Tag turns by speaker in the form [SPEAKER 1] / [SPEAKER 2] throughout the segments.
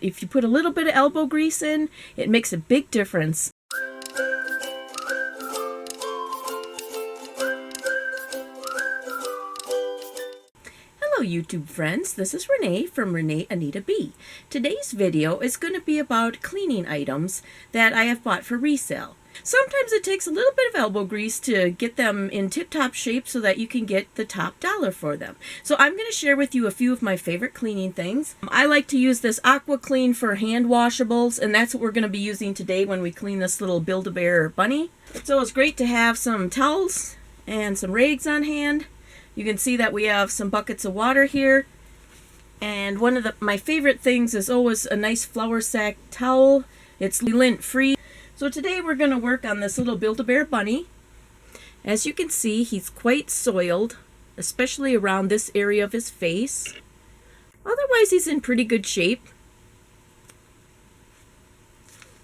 [SPEAKER 1] If you put a little bit of elbow grease in, it makes a big difference. Hello YouTube friends, this is Renee from Renee Anita B. Today's video is going to be about cleaning items that I have bought for resale. Sometimes it takes a little bit of elbow grease to get them in tip-top shape so that you can get the top dollar for them. So I'm going to share with you a few of my favorite cleaning things. I like to use this Aqua Clean for hand washables, and that's what we're going to be using today when we clean this little Build-A-Bear bunny. So it's great to have some towels and some rags on hand. You can see that we have some buckets of water here. And one of my favorite things is always a nice flour sack towel. It's lint-free. So today we're going to work on this little Build-A-Bear bunny. As you can see, he's quite soiled, especially around this area of his face. Otherwise, he's in pretty good shape.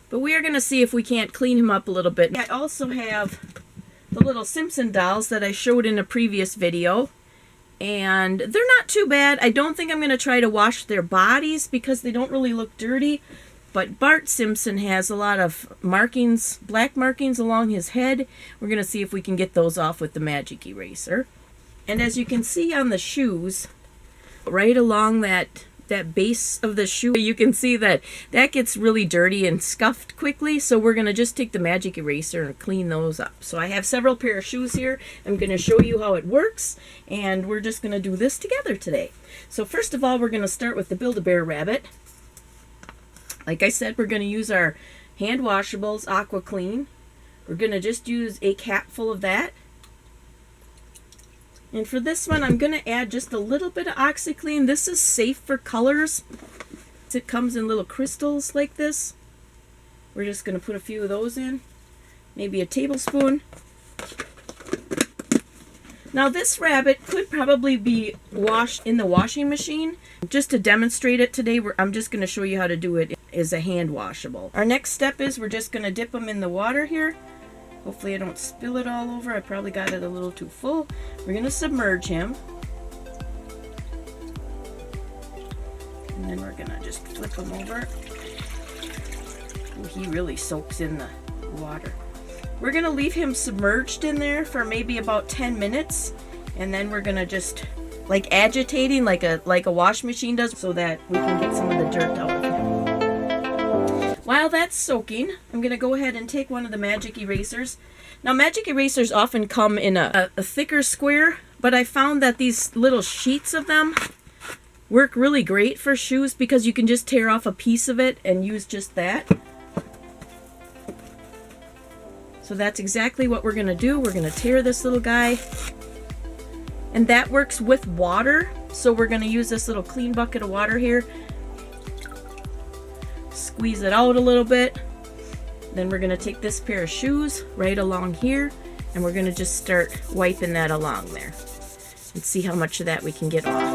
[SPEAKER 1] But we are going to see if we can't clean him up a little bit. I also have the little Simpson dolls that I showed in a previous video. And they're not too bad. I don't think I'm going to try to wash their bodies because they don't really look dirty. But Bart Simpson has a lot of markings, black markings along his head. We're going to see if we can get those off with the magic eraser. And as you can see on the shoes, right along that base of the shoe, you can see that gets really dirty and scuffed quickly. So we're going to just take the magic eraser and clean those up. So I have several pair of shoes here. I'm going to show you how it works. And we're just going to do this together today. So first of all, we're going to start with the Build-A-Bear rabbit. Like I said, we're going to use our hand washables, Aqua Clean. We're going to just use a cap full of that. And for this one, I'm going to add just a little bit of OxiClean. This is safe for colors. It comes in little crystals like this. We're just going to put a few of those in. Maybe a tablespoon. Now this rabbit could probably be washed in the washing machine. Just to demonstrate it today, I'm just going to show you how to do it as a hand washable. Our next step is we're just going to dip him in the water here. Hopefully I don't spill it all over. I probably got it a little too full. We're going to submerge him. And then we're going to just flip him over. Ooh, he really soaks in the water. We're going to leave him submerged in there for maybe about 10 minutes. And then we're going to just like agitating like a wash machine does so that we can get some of the dirt out of him. While that's soaking, I'm going to go ahead and take one of the magic erasers. Now magic erasers often come in a thicker square, but I found that these little sheets of them work really great for shoes because you can just tear off a piece of it and use just that. So that's exactly what we're going to do. We're going to tear this little guy. And that works with water. So we're going to use this little clean bucket of water here. Squeeze it out a little bit. Then we're going to take this pair of shoes right along here. And we're going to just start wiping that along there. And see how much of that we can get off.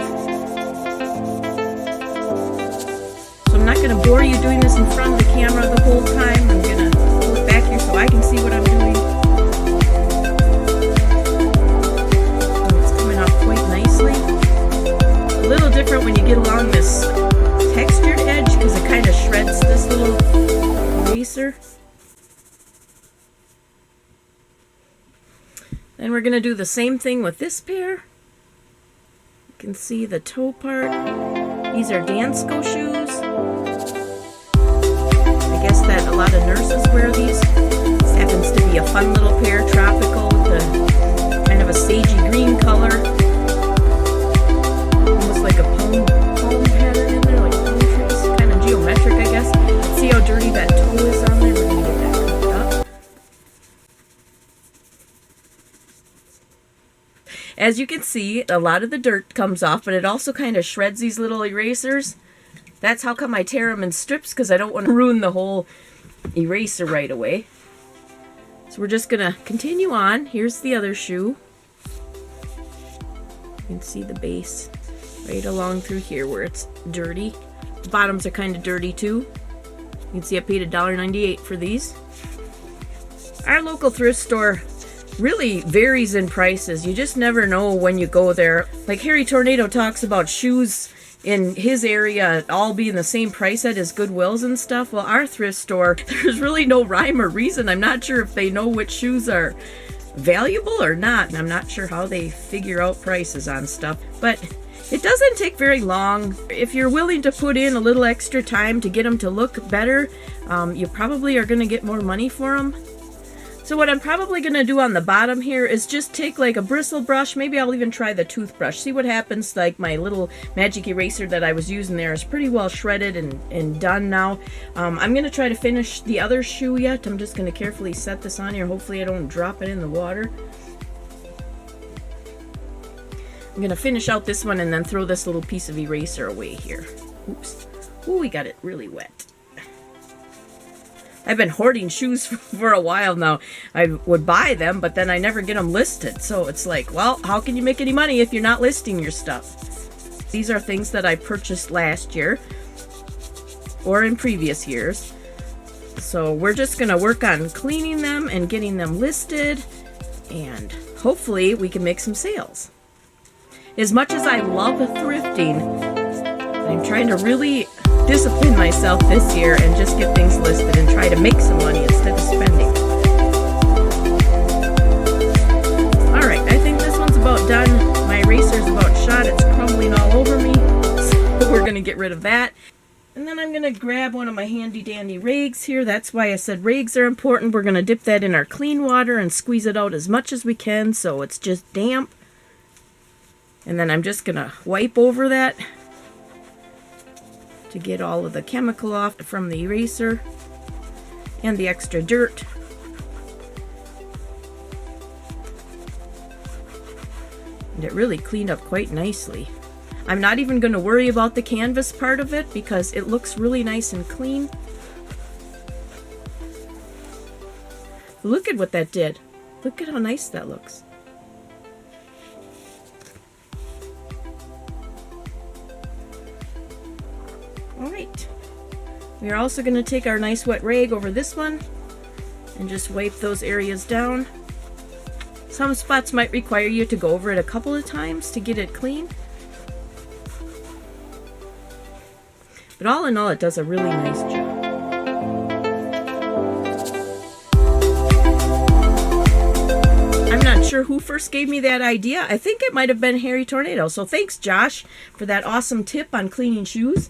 [SPEAKER 1] So I'm not going to bore you doing this in front of the camera the whole time. I'm going to pull it back here so I can see what I'm doing. It's coming off quite nicely. A little different when you get along this textured edge because it kind of shreds this little eraser. Then we're going to do the same thing with this pair. You can see the toe part. These are Dansko shoes. I guess that a lot of nurses wear these. This happens to be a fun little pair, tropical, with a kind of a sagey green color. Almost like a palm pattern in there, like palm trees. Kind of geometric, I guess. Let's see how dirty that toe is on there. We're going to get that cleaned up. As you can see, a lot of the dirt comes off, but it also kind of shreds these little erasers. That's how come I tear them in strips, because I don't want to ruin the whole eraser right away. So we're just going to continue on. Here's the other shoe. You can see the base right along through here where it's dirty. The bottoms are kind of dirty too. You can see I paid $1.98 for these. Our local thrift store really varies in prices. You just never know when you go there. Like Harry Tornado talks about shoes in his area all being the same price at his Goodwills and stuff. Well, our thrift store, there's really no rhyme or reason. I'm not sure if they know which shoes are valuable or not, and I'm not sure how they figure out prices on stuff. But it doesn't take very long. If you're willing to put in a little extra time to get them to look better, you probably are going to get more money for them. So what I'm probably going to do on the bottom here is just take like a bristle brush. Maybe I'll even try the toothbrush. See what happens. Like my little magic eraser that I was using there is pretty well shredded and done now. I'm going to try to finish the other shoe yet. I'm just going to carefully set this on here. Hopefully I don't drop it in the water. I'm going to finish out this one and then throw this little piece of eraser away here. Oops. Ooh, we got it really wet. I've been hoarding shoes for a while now. I would buy them, but then I never get them listed. So it's like, well, how can you make any money if you're not listing your stuff? These are things that I purchased last year or in previous years. So we're just going to work on cleaning them and getting them listed, and hopefully we can make some sales. As much as I love thrifting, I'm trying to really discipline myself this year and just get things listed and try to make some money instead of spending. Alright, I think this one's about done. My eraser's about shot. It's crumbling all over me. So we're going to get rid of that. And then I'm going to grab one of my handy dandy rags here. That's why I said rags are important. We're going to dip that in our clean water and squeeze it out as much as we can so it's just damp. And then I'm just going to wipe over that to get all of the chemical off from the eraser and the extra dirt. And it really cleaned up quite nicely. I'm not even going to worry about the canvas part of it because it looks really nice and clean. Look at what that did. Look at how nice that looks. Alright, we are also going to take our nice wet rag over this one and just wipe those areas down. Some spots might require you to go over it a couple of times to get it clean. But all in all, it does a really nice job. I'm not sure who first gave me that idea. I think it might have been Harry Tornado. So thanks, Josh, for that awesome tip on cleaning shoes.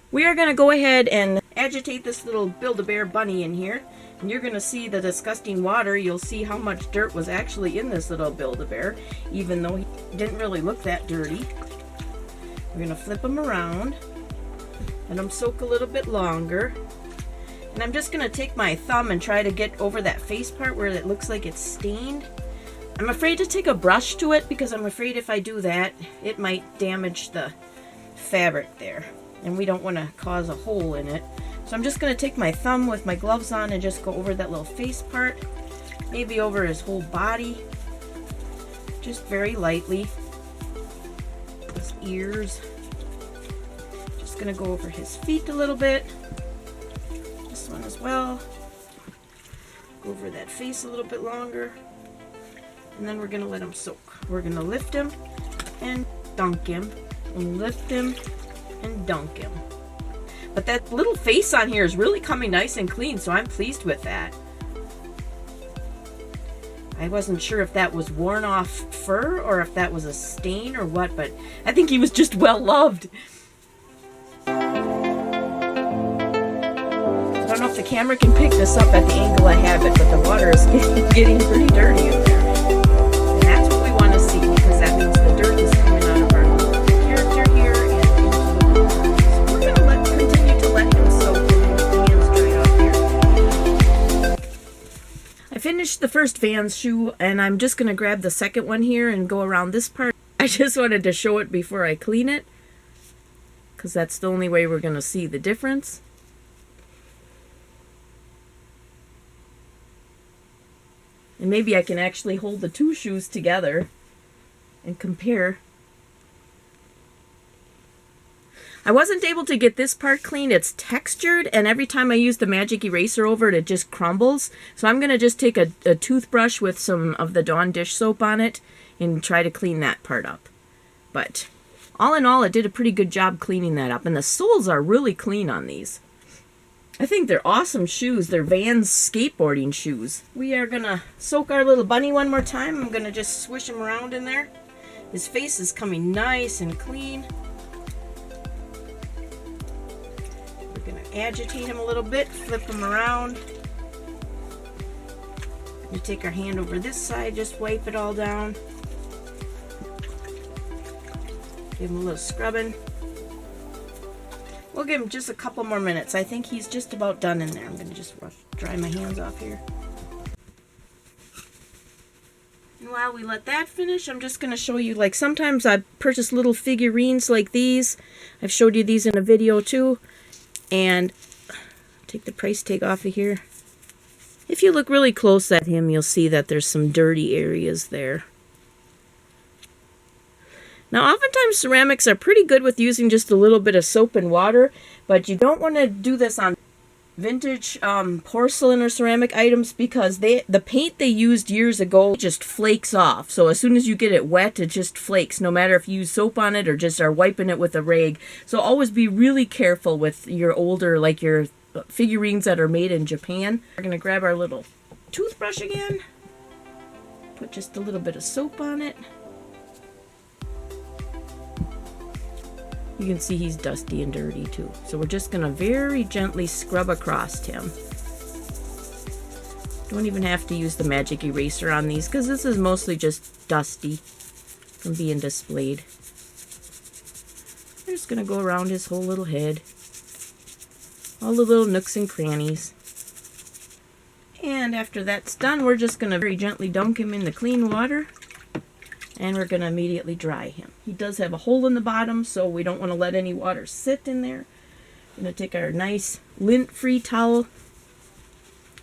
[SPEAKER 1] We are going to go ahead and agitate this little Build-A-Bear bunny in here. And you're going to see the disgusting water. You'll see how much dirt was actually in this little Build-A-Bear, even though he didn't really look that dirty. We're going to flip him around. Let him soak a little bit longer. And I'm just going to take my thumb and try to get over that face part where it looks like it's stained. I'm afraid to take a brush to it because I'm afraid if I do that, it might damage the fabric there. And we don't want to cause a hole in it. So I'm just going to take my thumb with my gloves on and just go over that little face part. Maybe over his whole body. Just very lightly. His ears. Just going to go over his feet a little bit. This one as well. Go over that face a little bit longer. And then we're going to let him soak. We're going to lift him and dunk him. And lift him and dunk him. But that little face on here is really coming nice and clean, so I'm pleased with that. I wasn't sure if that was worn off fur or if that was a stain or what, but I think he was just well loved. I don't know if the camera can pick this up at the angle I have it, but the water is getting pretty dirty in there. And that's what we want to see, because that means the dirt is coming out of our character here and into the water. So we're going to continue to let him soak and the hands dry off here. I finished the first Vans shoe, and I'm just going to grab the second one here and go around this part. I just wanted to show it before I clean it, because that's the only way we're going to see the difference. And maybe I can actually hold the two shoes together and compare. I wasn't able to get this part clean. It's textured, and every time I use the magic eraser over it, it just crumbles. So I'm going to just take a toothbrush with some of the Dawn dish soap on it and try to clean that part up. But all in all, it did a pretty good job cleaning that up. And the soles are really clean on these. I think they're awesome shoes. They're Vans skateboarding shoes. We are going to soak our little bunny one more time. I'm going to just swish him around in there. His face is coming nice and clean. We're going to agitate him a little bit, flip him around. We take our hand over this side, just wipe it all down. Give him a little scrubbing. We'll give him just a couple more minutes. I think he's just about done in there. I'm going to just dry my hands off here. And while we let that finish, I'm just going to show you, like, sometimes I purchase little figurines like these. I've showed you these in a video too. And take the price tag off of here. If you look really close at him, you'll see that there's some dirty areas there. Now, oftentimes ceramics are pretty good with using just a little bit of soap and water, but you don't want to do this on vintage porcelain or ceramic items because the paint they used years ago just flakes off. So as soon as you get it wet, it just flakes, no matter if you use soap on it or just are wiping it with a rag. So always be really careful with your older, like your figurines that are made in Japan. We're going to grab our little toothbrush again, put just a little bit of soap on it. You can see he's dusty and dirty too. So we're just going to very gently scrub across him. Don't even have to use the magic eraser on these because this is mostly just dusty from being displayed. We're just going to go around his whole little head. All the little nooks and crannies. And after that's done, we're just going to very gently dunk him in the clean water. And we're going to immediately dry him. He does have a hole in the bottom, so we don't want to let any water sit in there. We're going to take our nice lint-free towel.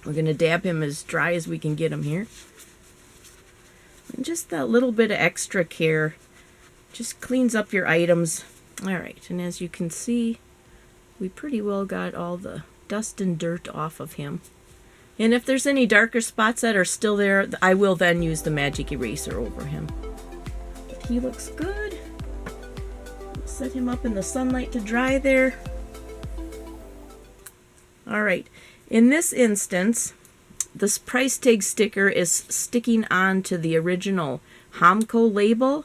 [SPEAKER 1] We're going to dab him as dry as we can get him here. And just that little bit of extra care just cleans up your items. All right, and as you can see, we pretty well got all the dust and dirt off of him. And if there's any darker spots that are still there, I will then use the magic eraser over him. He looks good. Set him up in the sunlight to dry there. Alright, in this instance, this price tag sticker is sticking onto the original Hamco label.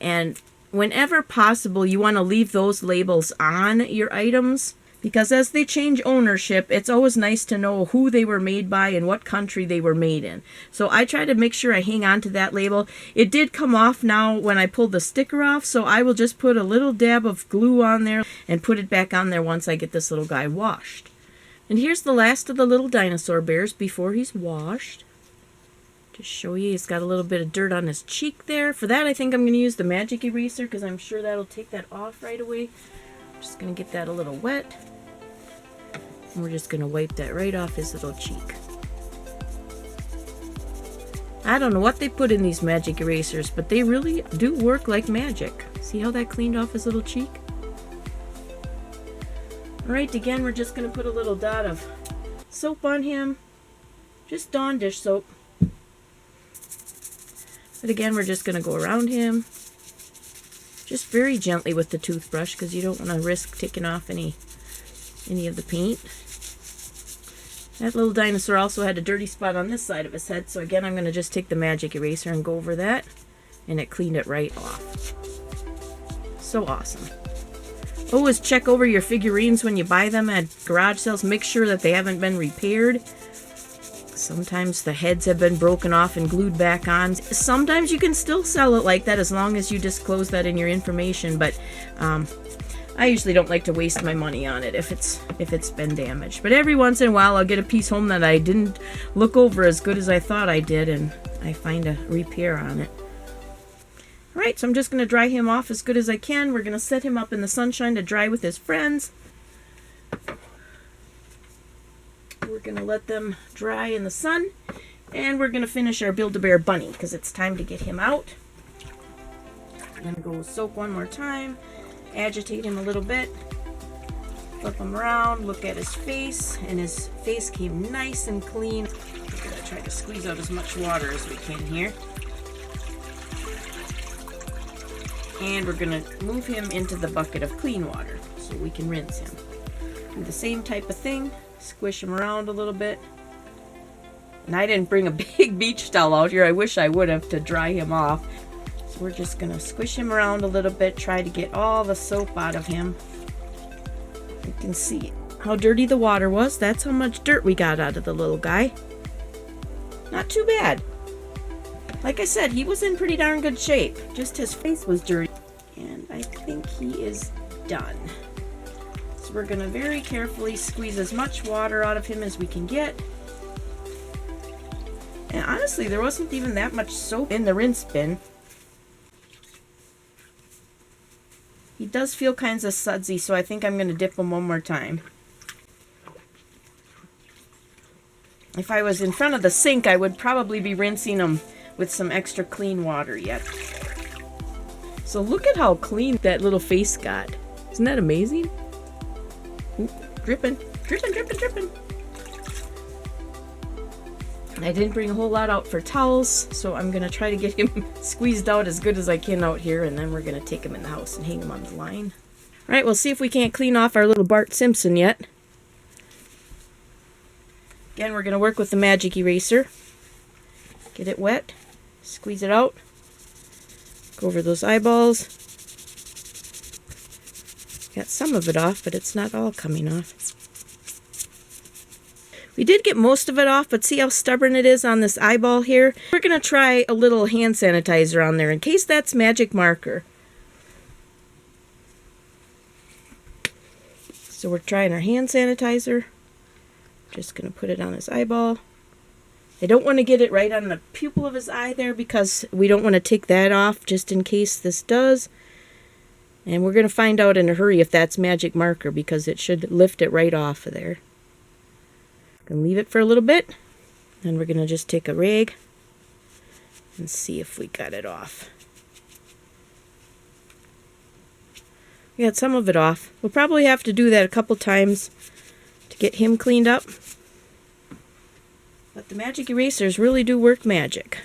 [SPEAKER 1] And whenever possible, you want to leave those labels on your items. Because as they change ownership, it's always nice to know who they were made by and what country they were made in. So I try to make sure I hang on to that label. It did come off now when I pulled the sticker off, so I will just put a little dab of glue on there and put it back on there once I get this little guy washed. And here's the last of the little dinosaur bears before he's washed. Just show you, he's got a little bit of dirt on his cheek there. For that, I think I'm going to use the magic eraser because I'm sure that'll take that off right away. Just going to get that a little wet. And we're just going to wipe that right off his little cheek. I don't know what they put in these magic erasers, but they really do work like magic. See how that cleaned off his little cheek? Alright, again, we're just going to put a little dot of soap on him. Just Dawn dish soap. But again, we're just going to go around him. Just very gently with the toothbrush because you don't want to risk taking off any of the paint. That little dinosaur also had a dirty spot on this side of his head, so again I'm going to just take the magic eraser and go over that, and it cleaned it right off. So awesome. Always check over your figurines when you buy them at garage sales. Make sure that they haven't been repaired. Sometimes the heads have been broken off and glued back on. Sometimes you can still sell it like that as long as you disclose that in your information, but I usually don't like to waste my money on it if it's been damaged. But every once in a while I'll get a piece home that I didn't look over as good as I thought I did, and I find a repair on it. Alright, so I'm just going to dry him off as good as I can. We're going to set him up in the sunshine to dry with his friends. We're going to let them dry in the sun, and we're going to finish our Build-A-Bear bunny because it's time to get him out. I'm going to go soak one more time. Agitate him a little bit, flip him around, look at his face, and his face came nice and clean. We're going to try to squeeze out as much water as we can here. And we're going to move him into the bucket of clean water so we can rinse him. Do the same type of thing. Squish him around a little bit. And I didn't bring a big beach towel out here. I wish I would have to dry him off. So we're just going to squish him around a little bit. Try to get all the soap out of him. You can see how dirty the water was. That's how much dirt we got out of the little guy. Not too bad. Like I said, he was in pretty darn good shape. Just his face was dirty. And I think he is done. So we're going to very carefully squeeze as much water out of him as we can get. And honestly, there wasn't even that much soap in the rinse bin. He does feel kind of sudsy, so I think I'm going to dip him one more time. If I was in front of the sink, I would probably be rinsing him with some extra clean water yet. So look at how clean that little face got. Isn't that amazing? Ooh, dripping, dripping, dripping, dripping. I didn't bring a whole lot out for towels, so I'm going to try to get him squeezed out as good as I can out here, and then we're going to take him in the house and hang him on the line. All right, we'll see if we can't clean off our little Bart Simpson yet. Again, we're going to work with the magic eraser. Get it wet, squeeze it out, go over those eyeballs. Got some of it off, but it's not all coming off. We did get most of it off, but see how stubborn it is on this eyeball here? We're going to try a little hand sanitizer on there in case that's magic marker. So we're trying our hand sanitizer. Just going to put it on his eyeball. I don't want to get it right on the pupil of his eye there because we don't want to take that off just in case this does. And we're going to find out in a hurry if that's magic marker because it should lift it right off of there. Gonna leave it for a little bit, and we're gonna just take a rag and see if we got it off. We got some of it off. We'll probably have to do that a couple times to get him cleaned up. But the magic erasers really do work magic.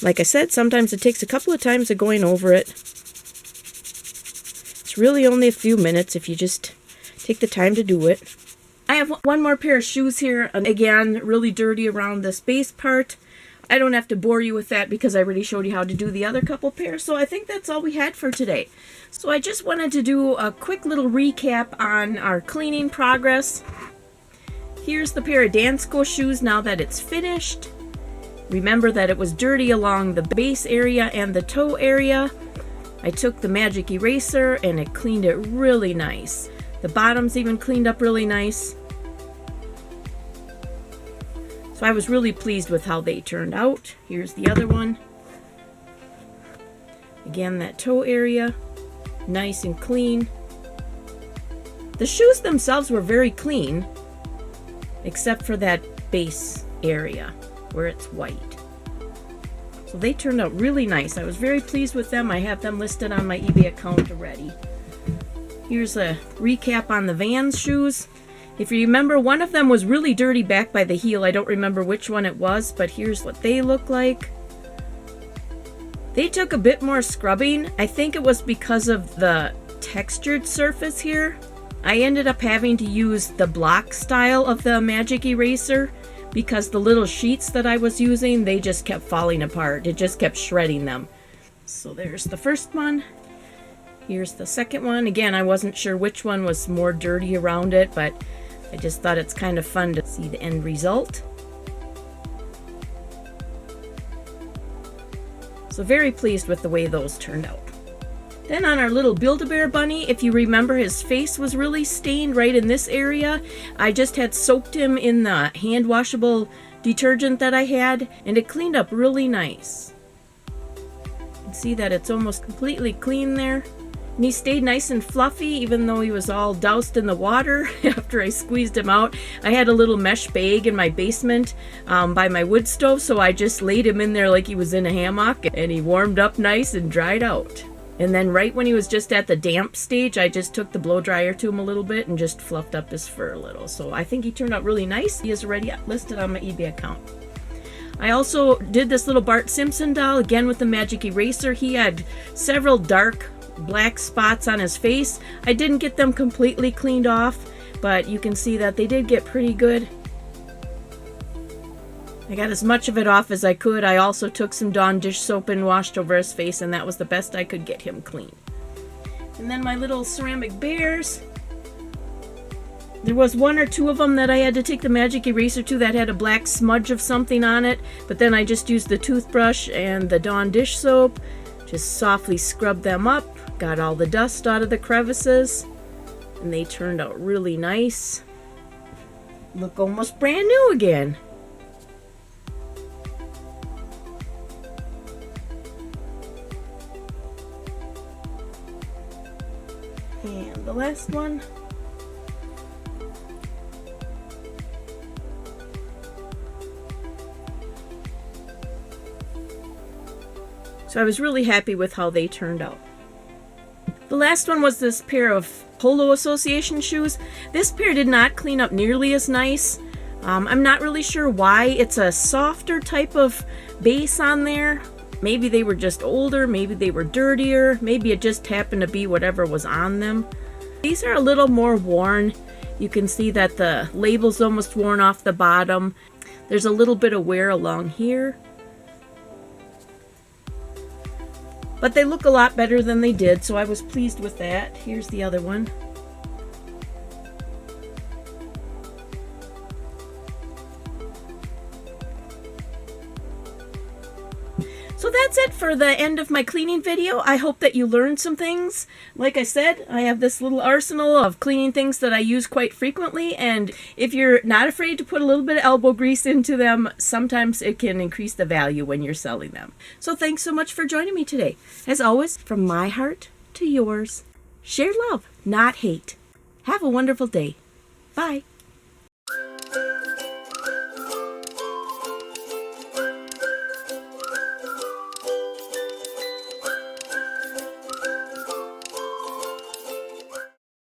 [SPEAKER 1] Like I said, sometimes it takes a couple of times of going over it. It's really only a few minutes if you just take the time to do it. I have one more pair of shoes here, and again, really dirty around this base part. I don't have to bore you with that because I already showed you how to do the other couple pairs, so I think that's all we had for today. So I just wanted to do a quick little recap on our cleaning progress. Here's the pair of Dansko shoes now that it's finished. Remember that it was dirty along the base area and the toe area. I took the magic eraser and it cleaned it really nice. The bottom's even cleaned up really nice. So I was really pleased with how they turned out. Here's the other one. Again, that toe area, nice and clean. The shoes themselves were very clean, except for that base area where it's white. So they turned out really nice. I was very pleased with them. I have them listed on my eBay account already. Here's a recap on the Vans shoes. If you remember, one of them was really dirty back by the heel. I don't remember which one it was, but here's what they look like. They took a bit more scrubbing. I think it was because of the textured surface here. I ended up having to use the block style of the magic eraser because the little sheets that I was using, they just kept falling apart. It just kept shredding them. So there's the first one. Here's the second one. Again, I wasn't sure which one was more dirty around it, but I just thought it's kind of fun to see the end result. So very pleased with the way those turned out. Then on our little Build-A-Bear bunny, if you remember, his face was really stained right in this area. I just had soaked him in the hand washable detergent that I had, and it cleaned up really nice. You can see that it's almost completely clean there. And he stayed nice and fluffy even though he was all doused in the water after I squeezed him out. I had a little mesh bag in my basement by my wood stove, so I just laid him in there like he was in a hammock, and he warmed up nice and dried out. And then right when he was just at the damp stage, I just took the blow dryer to him a little bit and just fluffed up his fur a little. So I think he turned out really nice. He is already listed on my eBay account. I also did this little Bart Simpson doll, again with the magic eraser. He had several dark black spots on his face. I didn't get them completely cleaned off, but you can see that they did get pretty good. I got as much of it off as I could. I also took some Dawn dish soap and washed over his face, and that was the best I could get him clean. And then my little ceramic bears. There was one or two of them that I had to take the magic eraser to that had a black smudge of something on it, but then I just used the toothbrush and the Dawn dish soap, just softly scrubbed them up, got all the dust out of the crevices, and they turned out really nice. Look almost brand new again. And the last one. So I was really happy with how they turned out. The last one was this pair of Polo Association shoes. This pair did not clean up nearly as nice. I'm not really sure why. It's a softer type of base on there. Maybe they were just older, maybe they were dirtier, maybe it just happened to be whatever was on them. These are a little more worn. You can see that the label's almost worn off the bottom. There's a little bit of wear along here. But they look a lot better than they did, so I was pleased with that. Here's the other one. So that's it for the end of my cleaning video. I hope that you learned some things. Like I said, I have this little arsenal of cleaning things that I use quite frequently, and if you're not afraid to put a little bit of elbow grease into them, sometimes it can increase the value when you're selling them. So thanks so much for joining me today. As always, from my heart to yours, share love, not hate. Have a wonderful day. Bye.